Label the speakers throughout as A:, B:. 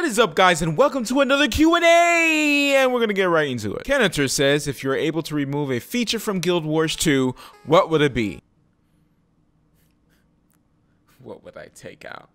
A: What is up, guys, and welcome to another Q&A, and we're gonna get right into it. Kenniter says, if you're able to remove a feature from Guild Wars 2, what would it be? What would I take out?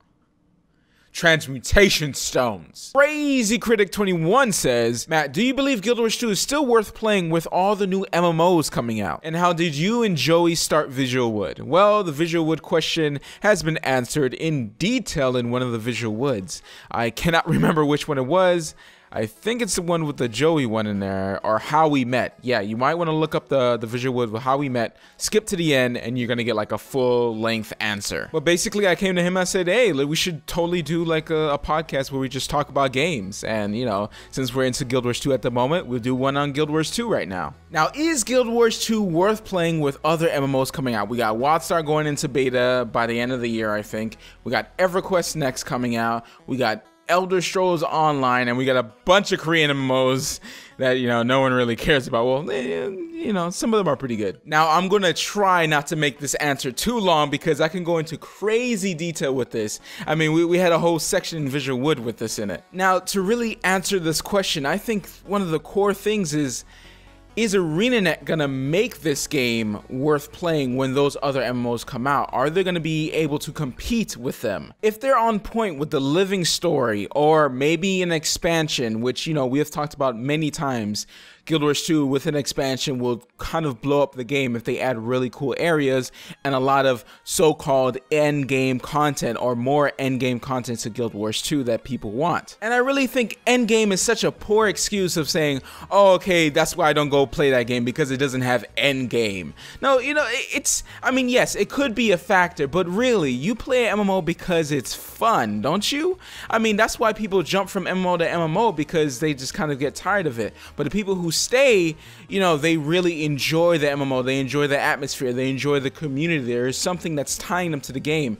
A: Transmutation stones. Crazy Critic 21 says, Matt, do you believe Guild Wars 2 is still worth playing with all the new MMOs coming out? And how did you and Joey start VisualWood? Well, the VisualWood question has been answered in detail in one of the VisualWoods. I cannot remember which one it was. I think it's the one with the Joey one in there, or how we met. Yeah, you might want to look up the VisualWood with how we met, skip to the end, and you're going to get like a full-length answer. But basically, I came to him and I said, hey, we should totally do like a podcast where we just talk about games. And, you know, since we're into Guild Wars 2 at the moment, we'll do one on Guild Wars 2 right now. Now, is Guild Wars 2 worth playing with other MMOs coming out? We got WildStar going into beta by the end of the year, I think. We got EverQuest Next coming out. We got Elder Scrolls Online, and we got a bunch of Korean MMOs that, you know, no one really cares about. Well, you know, some of them are pretty good. Now, I'm gonna try not to make this answer too long because I can go into crazy detail with this. I mean, we had a whole section in VisualWood with this in it. Now, to really answer this question, I think one of the core things is ArenaNet gonna make this game worth playing when those other MMOs come out? Are they gonna be able to compete with them? If they're on point with the living story, or maybe an expansion, which, you know, we have talked about many times, Guild Wars 2 with an expansion will kind of blow up the game if they add really cool areas and a lot of so-called endgame content, or more endgame content to Guild Wars 2 that people want. And I really think endgame is such a poor excuse of saying, oh, okay, that's why I don't go play that game, because it doesn't have endgame. No, you know, I mean, yes, it could be a factor, but really, you play an MMO because it's fun, don't you? I mean, that's why people jump from MMO to MMO, because they just kind of get tired of it. But the people who stay, you know, they really enjoy the MMO, they enjoy the atmosphere, they enjoy the community. There is something that's tying them to the game.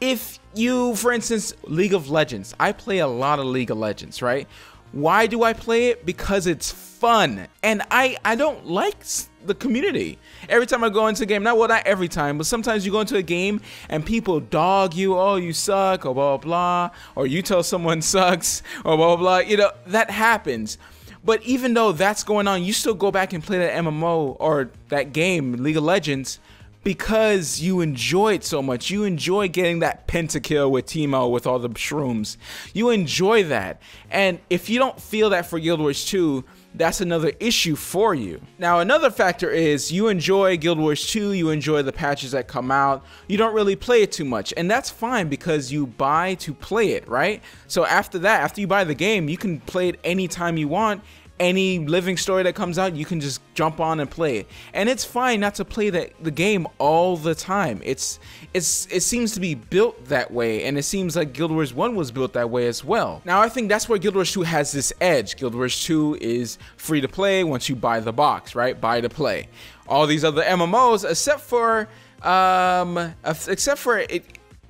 A: If you, for instance, League of Legends, I play a lot of League of Legends, right? Why do I play it? Because it's fun, and I don't like the community. Every time I go into a game, not every time, but sometimes you go into a game and people dog you, oh, you suck, or blah, blah, blah, or you tell someone sucks, or blah, blah, blah, you know, that happens. But even though that's going on, you still go back and play that MMO or that game, League of Legends, because you enjoy it so much. You enjoy getting that pentakill with Teemo with all the shrooms. You enjoy that. And if you don't feel that for Guild Wars 2, that's another issue for you. Now, another factor is you enjoy Guild Wars 2, you enjoy the patches that come out, you don't really play it too much, and that's fine because you buy to play it, right? So after that, after you buy the game, you can play it anytime you want. Any living story that comes out, you can just jump on and play it. And it's fine not to play the game all the time. It seems to be built that way, and it seems like Guild Wars 1 was built that way as well. Now, I think that's where Guild Wars 2 has this edge. Guild Wars 2 is free to play once you buy the box, right? Buy to play. All these other MMOs, except for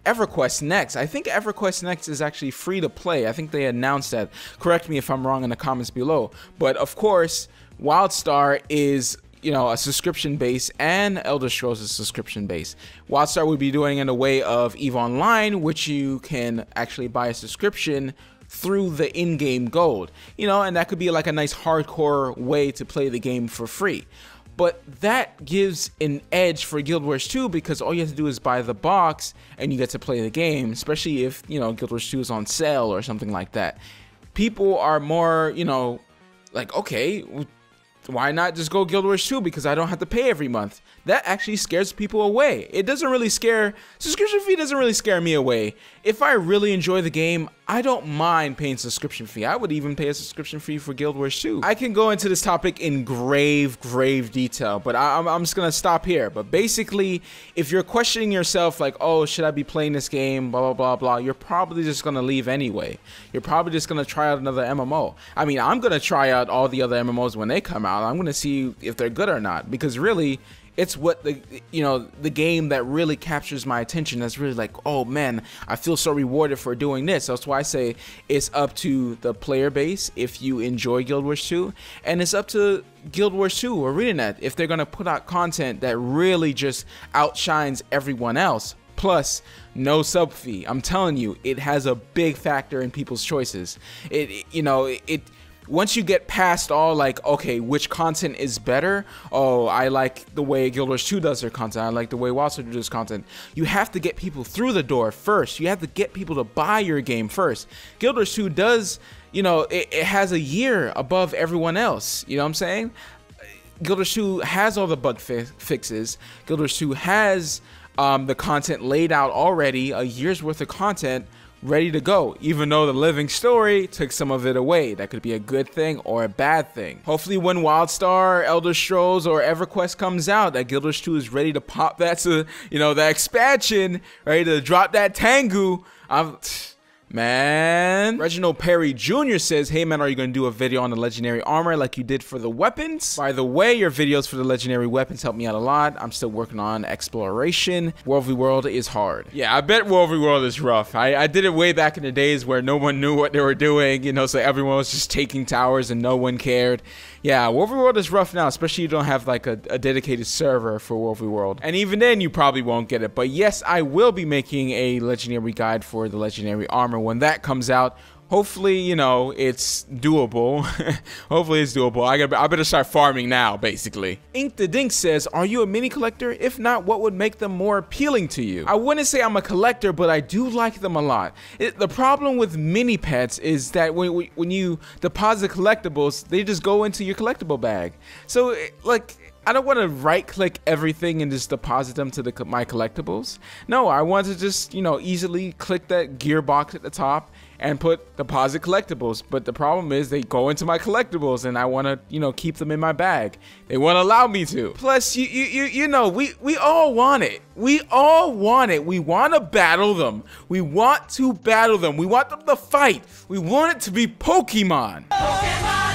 A: EverQuest Next. I think EverQuest Next is actually free to play. I think they announced that. Correct me if I'm wrong in the comments below. But of course, WildStar is, you know, a subscription base, and Elder Scrolls is subscription base. WildStar would be doing it in a way of EVE Online, which you can actually buy a subscription through the in-game gold. You know, and that could be like a nice hardcore way to play the game for free. But that gives an edge for Guild Wars 2 because all you have to do is buy the box and you get to play the game, especially if, you know, Guild Wars 2 is on sale or something like that. People are more, you know, like, okay, why not just go Guild Wars 2 because I don't have to pay every month? That actually scares people away. It doesn't really scare, subscription fee doesn't really scare me away. If I really enjoy the game, I don't mind paying subscription fee. I would even pay a subscription fee for Guild Wars 2. I can go into this topic in grave detail, but I'm just gonna stop here. But basically, if you're questioning yourself like, oh, should I be playing this game, blah, blah, blah, blah, you're probably just gonna leave anyway. You're probably just gonna try out another MMO. I mean, I'm gonna try out all the other MMOs when they come out. I'm gonna see if they're good or not, because really, it's what the game that really captures my attention. That's really like, oh man, I feel so rewarded for doing this. That's why I say it's up to the player base if you enjoy Guild Wars 2, and it's up to Guild Wars 2 or ArenaNet if they're gonna put out content that really just outshines everyone else. Plus, no sub fee. I'm telling you, it has a big factor in people's choices. Once you get past all like, okay, which content is better? Oh, I like the way Guild Wars 2 does their content. I like the way WoW does content. You have to get people through the door first. You have to get people to buy your game first. Guild Wars 2 does, it has a year above everyone else. You know what I'm saying? Guild Wars 2 has all the bug fixes. Guild Wars 2 has the content laid out already, a year's worth of content ready to go, even though the living story took some of it away. That could be a good thing or a bad thing. Hopefully when WildStar, Elder Scrolls, or EverQuest comes out, that Guild Wars 2 is ready to pop that to, that expansion, ready to drop that Tengu. Man. Reginald Perry Jr. says, hey man, are you going to do a video on the legendary armor like you did for the weapons? By the way, your videos for the legendary weapons help me out a lot. I'm still working on exploration. World v World is hard. Yeah, I bet World v World is rough. I did it way back in the days where no one knew what they were doing, so everyone was just taking towers and no one cared. Yeah, World v World is rough now, especially if you don't have like a dedicated server for World v World. And even then, you probably won't get it. But yes, I will be making a legendary guide for the legendary armor when that comes out. Hopefully, it's doable. Hopefully it's doable. I better start farming now, basically. Ink the Dink says, are you a mini collector? If not, what would make them more appealing to you? I wouldn't say I'm a collector, but I do like them a lot. The problem with mini pets is that when you deposit collectibles, they just go into your collectible bag. So, I don't want to right-click everything and just deposit them to my collectibles. No, I want to just, easily click that gear box at the top and put deposit collectibles. But the problem is they go into my collectibles and I want to, keep them in my bag. They won't allow me to. Plus, we all want it. We all want it. We want to battle them. We want to battle them. We want them to fight. We want it to be Pokemon.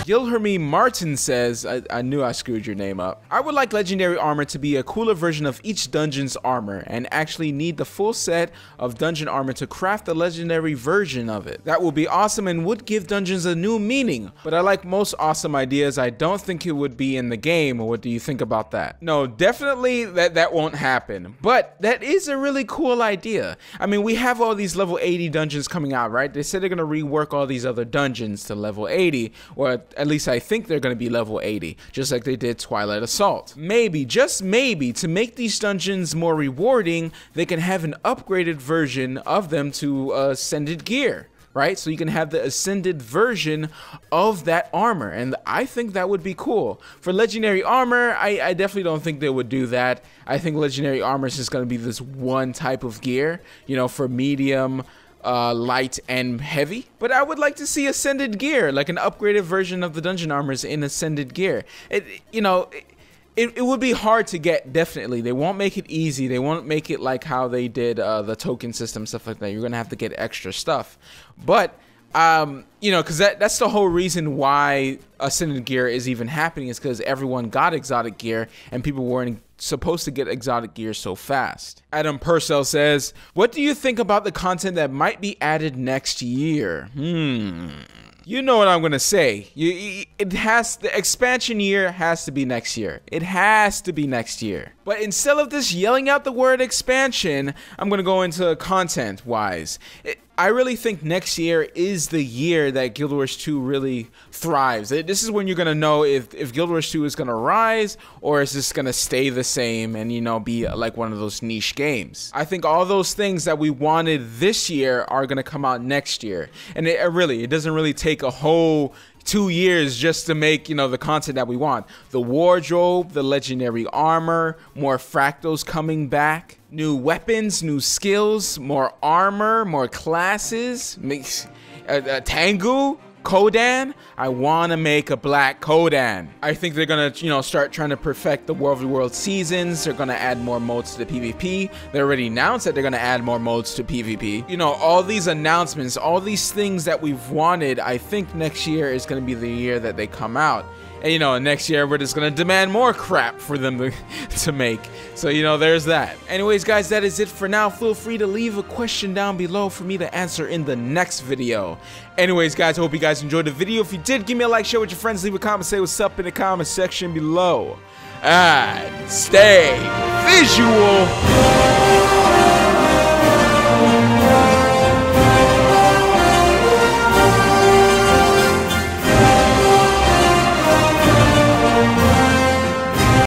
A: Gilherme Martin says, I knew I screwed your name up. I would like legendary armor to be a cooler version of each dungeon's armor and actually need the full set of dungeon armor to craft a legendary version of it. That would be awesome and would give dungeons a new meaning. But I like most awesome ideas. I don't think it would be in the game. What do you think about that? No, definitely that won't happen. But that is a really cool idea. I mean, we have all these level 80 dungeons coming out, right? They said they're going to rework all these other dungeons to level 80, or at least I think they're going to be level 80, just like they did Twilight Assault. Maybe, just maybe, to make these dungeons more rewarding, they can have an upgraded version of them to Ascended gear. Right? So you can have the Ascended version of that armor, and I think that would be cool. For legendary armor, I definitely don't think they would do that. I think legendary armor is just going to be this one type of gear, for medium, light, and heavy. But I would like to see Ascended gear, like an upgraded version of the dungeon armors in Ascended gear. It would be hard to get, definitely. They won't make it easy. They won't make it like how they did the token system, stuff like that. You're going to have to get extra stuff. But, because that's the whole reason why Ascended gear is even happening, is because everyone got exotic gear and people weren't supposed to get exotic gear so fast. Adam Purcell says, what do you think about the content that might be added next year? You know what I'm gonna say. The expansion year has to be next year. It has to be next year. But instead of just yelling out the word expansion, I'm gonna go into content wise. I really think next year is the year that Guild Wars 2 really thrives. This is when you're gonna know if Guild Wars 2 is gonna rise or is this gonna stay the same and be like one of those niche games. I think all those things that we wanted this year are gonna come out next year, and it doesn't really take a whole 2 years just to make the content that we want. The wardrobe, the legendary armor, more fractals coming back, new weapons, new skills, more armor, more classes, Tengu, Kodan. I want to make a black Kodan. I think they're gonna start trying to perfect the World v World seasons. They're gonna add more modes to the PvP. They already announced that they're gonna add more modes to PvP. All these announcements, all these things that we've wanted, I think next year is gonna be the year that they come out. And next year we're just gonna demand more crap for them to make. So there's that. Anyways guys, that is it for now. Feel free to leave a question down below for me to answer in the next video. Anyways guys, I hope you guys enjoyed the video. If you did, give me a like, share with your friends, leave a comment, say what's up in the comment section below. And stay visual.